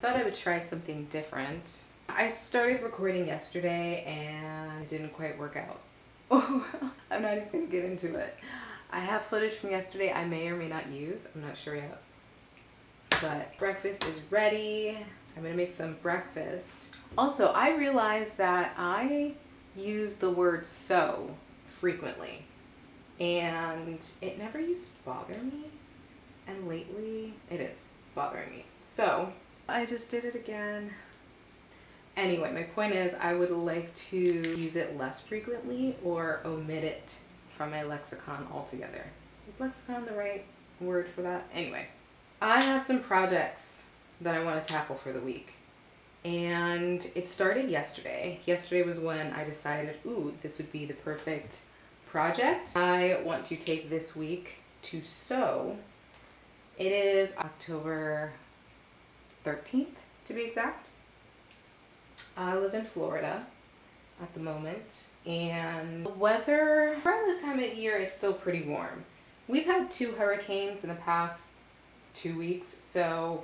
Thought I would try something different. I started recording yesterday and it didn't quite work out. Oh, I'm not even gonna get into it. I have footage from yesterday I may or may not use. I'm not sure yet. But breakfast is ready. I'm gonna make some breakfast. Also, I realized that I use the word so frequently and it never used to bother me. And lately it is bothering me. So I just did it again. Anyway, my point is I would like to use it less frequently or omit it from my lexicon altogether. Is lexicon the right word for that? Anyway, I have some projects that I want to tackle for the week. And it started yesterday. Yesterday was when I decided, ooh, this would be the perfect project. I want to take this week to sew. It is October 13th, to be exact. I live in Florida at the moment, and the weather around this time of year, it's still pretty warm. We've had 2 hurricanes in the past 2 weeks, so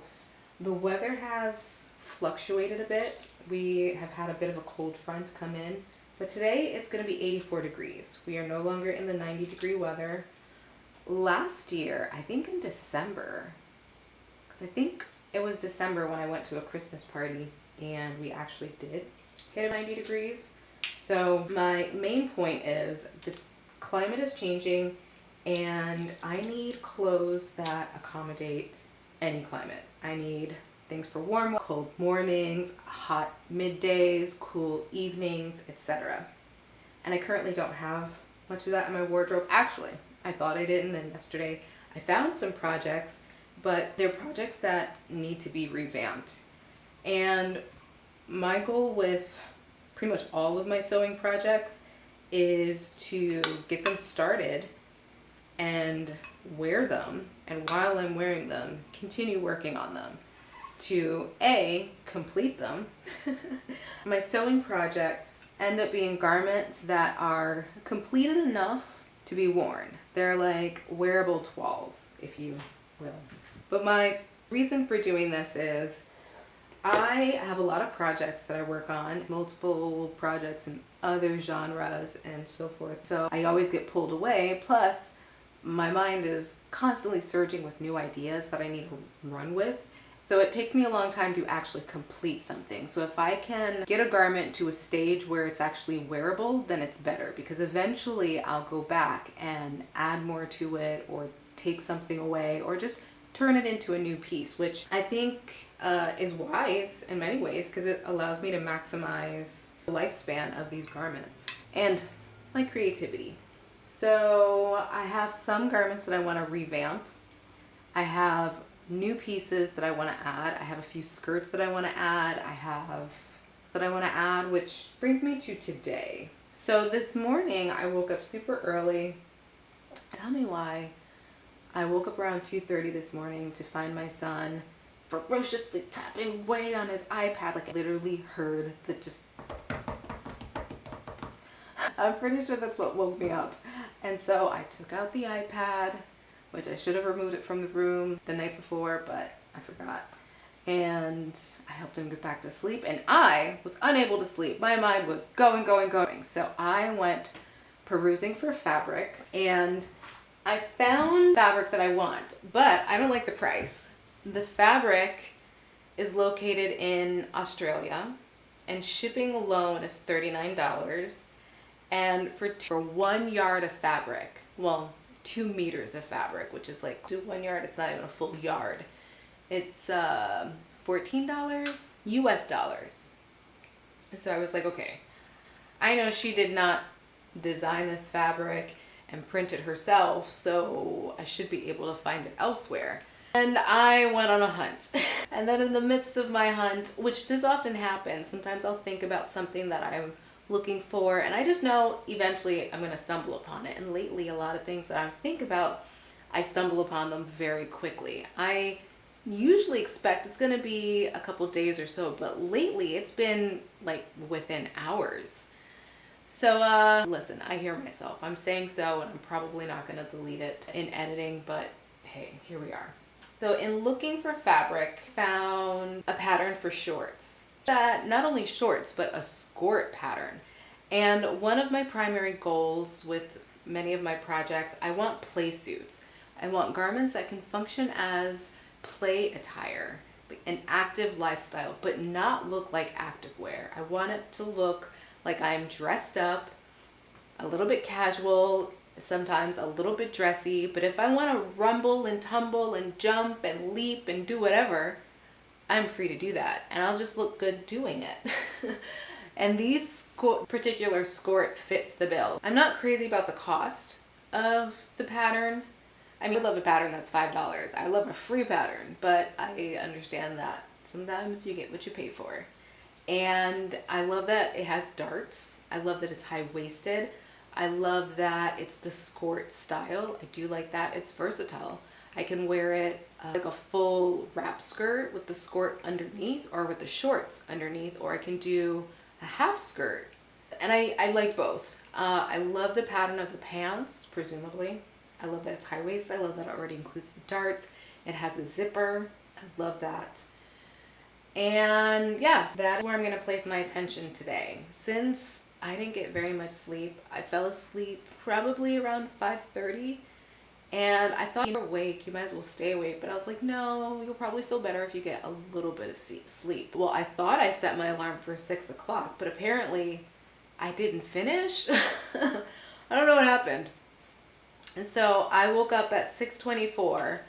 the weather has fluctuated a bit. We have had a bit of a cold front come in, but today it's going to be 84 degrees. We are no longer in the 90-degree weather. Last year, I think in December, because I think it was December when I went to a Christmas party and we actually did hit 90 degrees. So my main point is the climate is changing and I need clothes that accommodate any climate. I need things for warm, cold mornings, hot middays, cool evenings, etc. And I currently don't have much of that in my wardrobe. Actually, I thought I did, and then yesterday I found some projects, but they're projects that need to be revamped. And my goal with pretty much all of my sewing projects is to get them started and wear them, and while I'm wearing them, continue working on them to A, complete them. My sewing projects end up being garments that are completed enough to be worn. They're like wearable toiles, if you will. But my reason for doing this is I have a lot of projects that I work on, multiple projects in other genres and so forth. So I always get pulled away. Plus, my mind is constantly surging with new ideas that I need to run with. So it takes me a long time to actually complete something. So if I can get a garment to a stage where it's actually wearable, then it's better, because eventually I'll go back and add more to it or take something away or just turn it into a new piece, which I think is wise in many ways because it allows me to maximize the lifespan of these garments and my creativity. So I have some garments that I want to revamp. I have new pieces that I want to add. I have a few skirts that I want to add. Which brings me to today. So this morning I woke up super early. Tell me why. I woke up around 2:30 this morning to find my son ferociously tapping away on his iPad. Like I literally heard the just... I'm pretty sure that's what woke me up. And so I took out the iPad, which I should have removed it from the room the night before, but I forgot. And I helped him get back to sleep, and I was unable to sleep. My mind was going. So I went perusing for fabric, and I found fabric that I want, but I don't like the price. The fabric is located in Australia, and shipping alone is $39. And for 1 yard of fabric, well, 2 meters of fabric, which is like 1 yard, it's not even a full yard. It's $14 US dollars. So I was like, okay, I know she did not design this fabric and print it herself, so I should be able to find it elsewhere. And I went on a hunt. And then in the midst of my hunt, which this often happens, sometimes I'll think about something that I'm looking for, and I just know eventually I'm going to stumble upon it. And lately, a lot of things that I think about, I stumble upon them very quickly. I usually expect it's going to be a couple days or so, but lately it's been like within hours. So listen, I hear myself. I'm saying so, and I'm probably not going to delete it in editing, but hey, here we are. So in looking for fabric, found a pattern for shorts. That not only shorts, but a skort pattern. And one of my primary goals with many of my projects, I want play suits. I want garments that can function as play attire, an active lifestyle, but not look like activewear. I want it to look like I'm dressed up, a little bit casual, sometimes a little bit dressy, but if I want to rumble and tumble and jump and leap and do whatever, I'm free to do that, and I'll just look good doing it. And these particular skort fits the bill. I'm not crazy about the cost of the pattern. I mean, I love a pattern that's $5. I love a free pattern, but I understand that sometimes you get what you pay for. And I love that it has darts. I love that it's high-waisted. I love that it's the skort style. I do like that. It's versatile. I can wear it like a full wrap skirt with the skort underneath, or with the shorts underneath, or I can do a half skirt. And I like both. I love the pattern of the pants, presumably. I love that it's high waist. I love that it already includes the darts. It has a zipper. I love that. And yes, that's where I'm going to place my attention today. Since I didn't get very much sleep, I fell asleep probably around 5:30. And I thought, you're awake, you might as well stay awake. But I was like, no, you'll probably feel better if you get a little bit of sleep. Well, I thought I set my alarm for 6 o'clock, but apparently I didn't finish. I don't know what happened. And so I woke up at 6:24,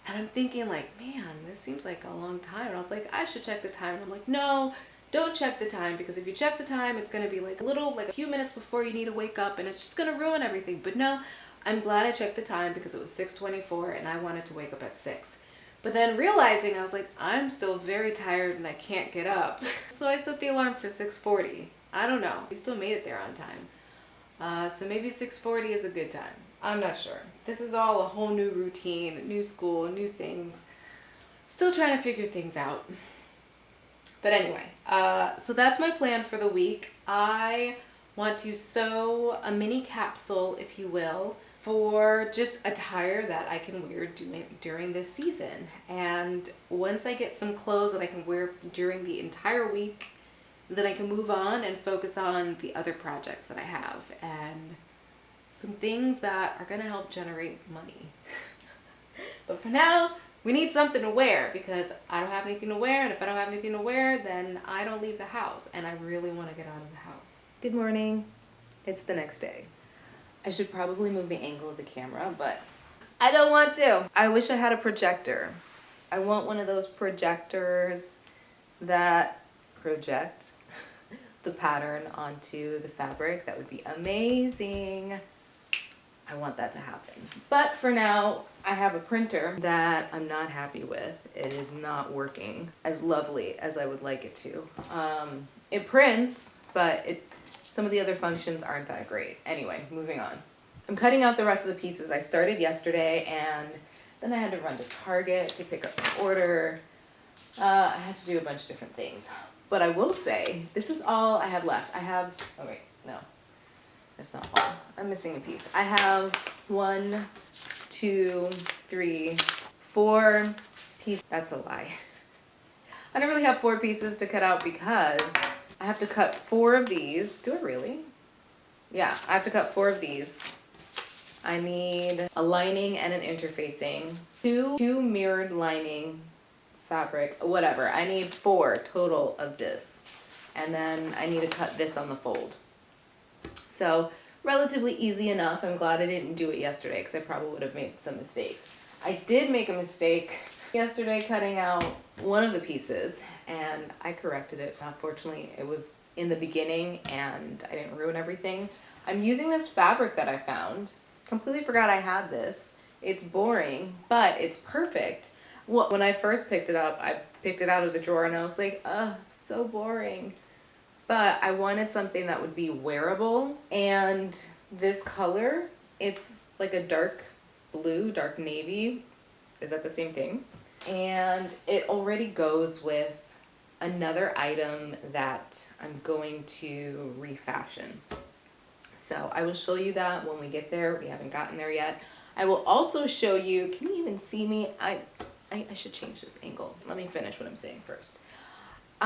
and I'm thinking like, man, this seems like a long time. And I was like, I should check the time. And I'm like, no, don't check the time, because if you check the time, it's going to be like a few minutes before you need to wake up, and it's just going to ruin everything. But no, I'm glad I checked the time, because it was 6:24 and I wanted to wake up at 6. But then realizing, I was like, I'm still very tired and I can't get up. So I set the alarm for 6:40. I don't know. We still made it there on time. So maybe 6:40 is a good time. I'm not sure. This is all a whole new routine, new school, new things. Still trying to figure things out. But anyway, so that's my plan for the week. I want to sew a mini capsule, if you will, for just attire that I can wear during this season. And once I get some clothes that I can wear during the entire week, then I can move on and focus on the other projects that I have and some things that are going to help generate money. But for now, we need something to wear, because I don't have anything to wear, and if I don't have anything to wear, then I don't leave the house, and I really want to get out of the house. Good morning. It's the next day. I should probably move the angle of the camera, but I don't want to. I wish I had a projector. I want one of those projectors that project the pattern onto the fabric. That would be amazing. I want that to happen. But for now, I have a printer that I'm not happy with. It is not working as lovely as I would like it to. It prints, but some of the other functions aren't that great. Anyway, moving on. I'm cutting out the rest of the pieces. I started yesterday, and then I had to run to Target to pick up an order. I had to do a bunch of different things. But I will say, this is all I have left. Oh wait, no. That's not all. I'm missing a piece. I have 1, 2, 3, 4 pieces. That's a lie. I don't really have 4 pieces to cut out, because I have to cut 4 of these. Do I really? Yeah, I have to cut 4 of these. I need a lining and an interfacing. 2 mirrored lining fabric, whatever. I need 4 total of this. And then I need to cut this on the fold. So relatively easy enough. I'm glad I didn't do it yesterday, because I probably would have made some mistakes. I did make a mistake yesterday cutting out one of the pieces, and I corrected it. Fortunately, it was in the beginning and I didn't ruin everything. I'm using this fabric that I found. Completely forgot I had this. It's boring, but it's perfect. Well, when I first picked it up, I picked it out of the drawer and I was like, ugh, so boring. But I wanted something that would be wearable, and this color, it's like a dark blue, dark navy. Is that the same thing? And it already goes with another item that I'm going to refashion. So I will show you that when we get there. We haven't gotten there yet. I will also show you, can you even see me? I should change this angle. Let me finish what I'm saying first.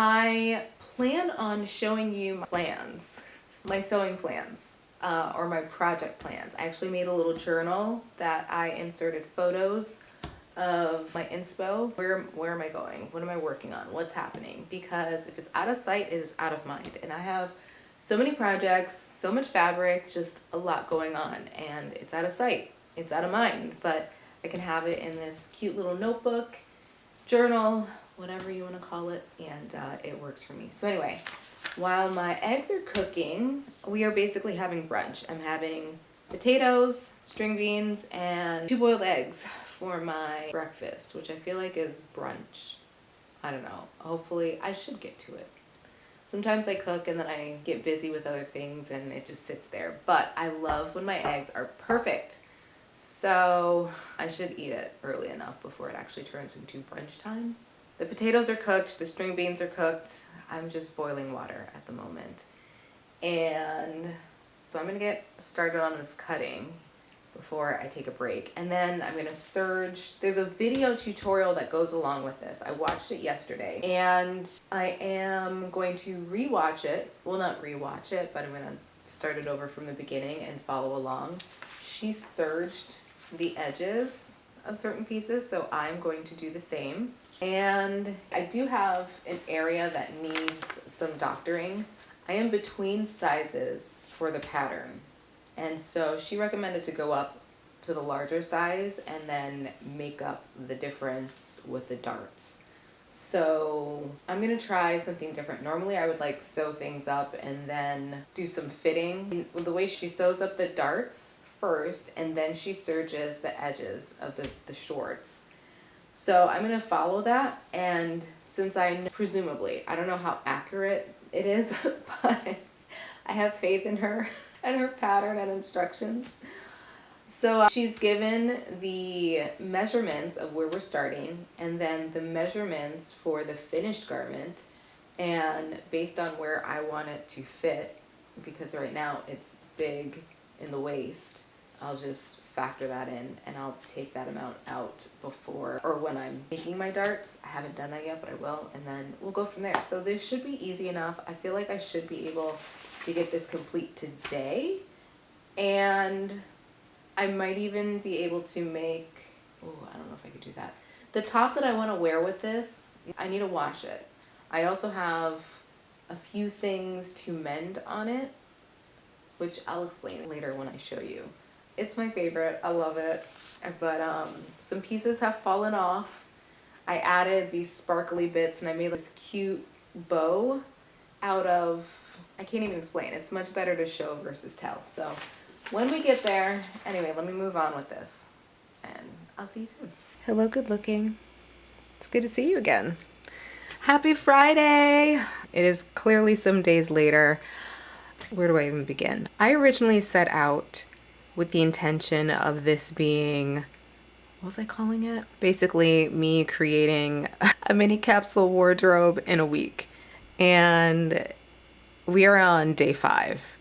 I plan on showing you my plans, my sewing plans, or my project plans. I actually made a little journal that I inserted photos of my inspo. Where am I going? What am I working on? What's happening? Because if it's out of sight, it is out of mind. And I have so many projects, so much fabric, just a lot going on, and it's out of sight, it's out of mind, but I can have it in this cute little notebook, journal, whatever you want to call it, and it works for me. So anyway, while my eggs are cooking, we are basically having brunch. I'm having potatoes, string beans, and 2 boiled eggs for my breakfast, which I feel like is brunch. I don't know. Hopefully, I should get to it. Sometimes I cook and then I get busy with other things and it just sits there. But I love when my eggs are perfect. So I should eat it early enough before it actually turns into brunch time. The potatoes are cooked, the string beans are cooked. I'm just boiling water at the moment. And so I'm gonna get started on this cutting before I take a break. And then I'm gonna serge. There's a video tutorial that goes along with this. I watched it yesterday and I am going to rewatch it. Well, not rewatch it, but I'm gonna start it over from the beginning and follow along. She serged the edges of certain pieces, so I'm going to do the same. And I do have an area that needs some doctoring. I am between sizes for the pattern. And so she recommended to go up to the larger size and then make up the difference with the darts. So I'm gonna try something different. Normally I would like sew things up and then do some fitting. And the way she sews up the darts first and then she serges the edges of the shorts. So I'm gonna follow that, and since presumably, I don't know how accurate it is, but I have faith in her and her pattern and instructions. So she's given the measurements of where we're starting and then the measurements for the finished garment, and based on where I want it to fit, because right now it's big in the waist, I'll just factor that in and I'll take that amount out before or when I'm making my darts. I haven't done that yet, but I will, and then we'll go from there. So this should be easy enough. I feel like I should be able to get this complete today, and I might even be able to make, oh, I don't know if I could do that. The top that I want to wear with this, I need to wash it. I also have a few things to mend on it, which I'll explain later when I show you. It's my favorite, I love it, but some pieces have fallen off. I added these sparkly bits and I made this cute bow out of, I can't even explain, it's much better to show versus tell. So when we get there, anyway, let me move on with this and I'll see you soon. Hello, good looking. It's good to see you again. Happy Friday. It is clearly some days later. Where do I even begin? I originally set out with the intention of this being, what was I calling it? Basically me creating a mini capsule wardrobe in a week. And we are on day 5.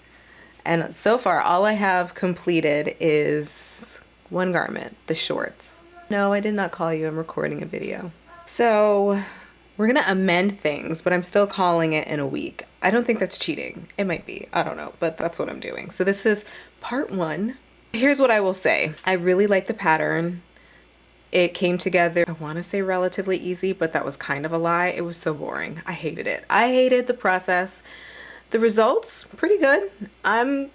And so far all I have completed is one garment, the shorts. No, I did not call you, I'm recording a video. So we're gonna amend things, but I'm still calling it in a week. I don't think that's cheating. It might be, I don't know, but that's what I'm doing. So this is part 1. Here's what I will say. I really like the pattern. It came together, I want to say relatively easy, but that was kind of a lie. It was so boring. I hated it. I hated the process. The results, pretty good. I'm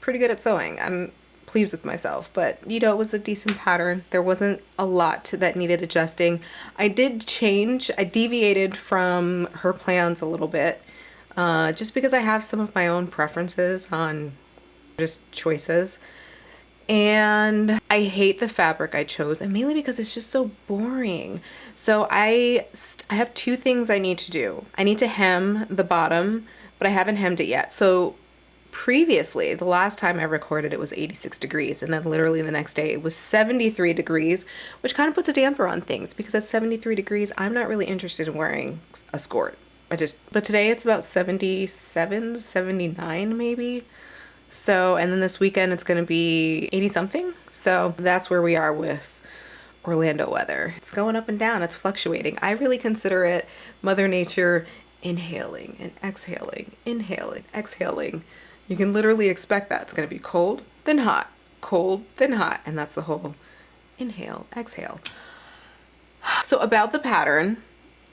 pretty good at sewing. I'm pleased with myself, but you know, it was a decent pattern. There wasn't a lot that needed adjusting. I did change. I deviated from her plans a little bit, just because I have some of my own preferences on just choices. And I hate the fabric I chose, and mainly because it's just so boring. So I have 2 things I need to do. I need to hem the bottom, but I haven't hemmed it yet. So previously, the last time I recorded, it was 86 degrees, and then literally the next day it was 73 degrees, which kind of puts a damper on things because at 73 degrees, I'm not really interested in wearing a skort. But today it's about 77, 79 maybe. So, and then this weekend it's going to be 80 something. So that's where we are with Orlando weather. It's going up and down. It's fluctuating. I really consider it Mother Nature inhaling and exhaling, inhaling, exhaling. You can literally expect that. It's going to be cold, then hot, cold, then hot. And that's the whole inhale, exhale. So about the pattern,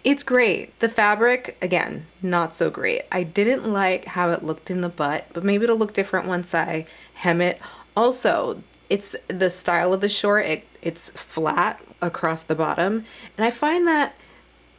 it's great. The fabric, again, not so great. I didn't like how it looked in the butt, but maybe it'll look different once I hem it. Also, it's the style of the short, it's flat across the bottom. And I find that,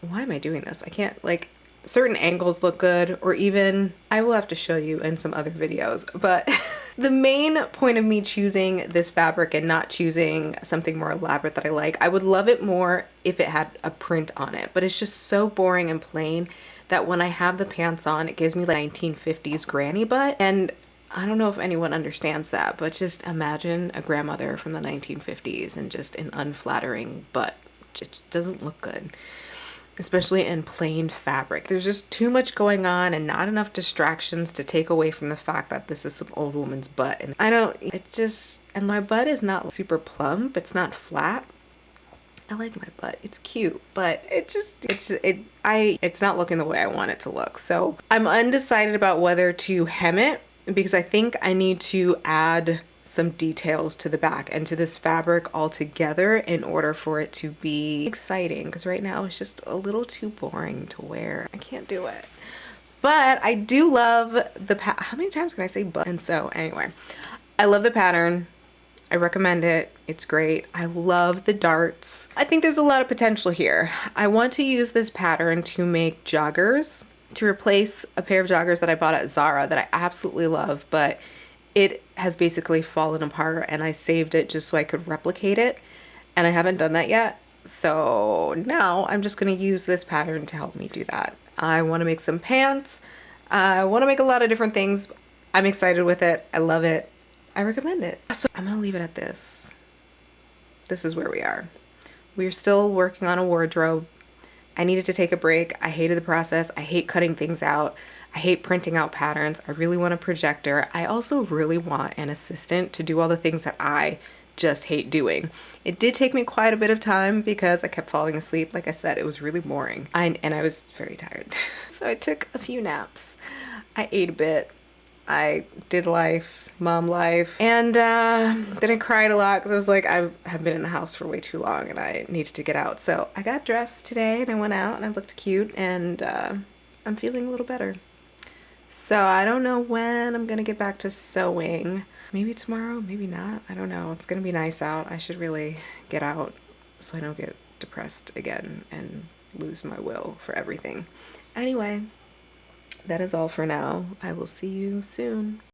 why am I doing this? I can't, like, certain angles look good, or even, I will have to show you in some other videos, but the main point of me choosing this fabric and not choosing something more elaborate that I like, I would love it more if it had a print on it, but it's just so boring and plain that when I have the pants on, it gives me like 1950s granny butt. And I don't know if anyone understands that, but just imagine a grandmother from the 1950s and just an unflattering butt. It just doesn't look good, especially in plain fabric. There's just too much going on and not enough distractions to take away from the fact that this is some old woman's butt. And and my butt is not super plump, it's not flat. I like my butt, it's cute, but it's not looking the way I want it to look. So I'm undecided about whether to hem it, because I think I need to add some details to the back and to this fabric altogether in order for it to be exciting, because right now it's just a little too boring to wear. I can't do it. But I do love the how many times can I say but? And so anyway, I love the pattern. I recommend it. It's great. I love the darts. I think there's a lot of potential here. I want to use this pattern to make joggers, to replace a pair of joggers that I bought at Zara that I absolutely love, but it has basically fallen apart, and I saved it just so I could replicate it, and I haven't done that yet. So now I'm just going to use this pattern to help me do that. I want to make some pants. I want to make a lot of different things. I'm excited with it. I love it. I recommend it. So I'm going to leave it at this. This is where we are. We're still working on a wardrobe. I needed to take a break. I hated the process. I hate cutting things out. I hate printing out patterns. I really want a projector. I also really want an assistant to do all the things that I just hate doing. It did take me quite a bit of time because I kept falling asleep. Like I said, it was really boring. And I was very tired. So I took a few naps. I ate a bit. I did life, mom life, and then I cried a lot because I was like, I have been in the house for way too long and I needed to get out. So I got dressed today and I went out and I looked cute, and I'm feeling a little better. So I don't know when I'm gonna get back to sewing. Maybe tomorrow, maybe not. I don't know. It's gonna be nice out. I should really get out so I don't get depressed again and lose my will for everything. Anyway, that is all for now. I will see you soon.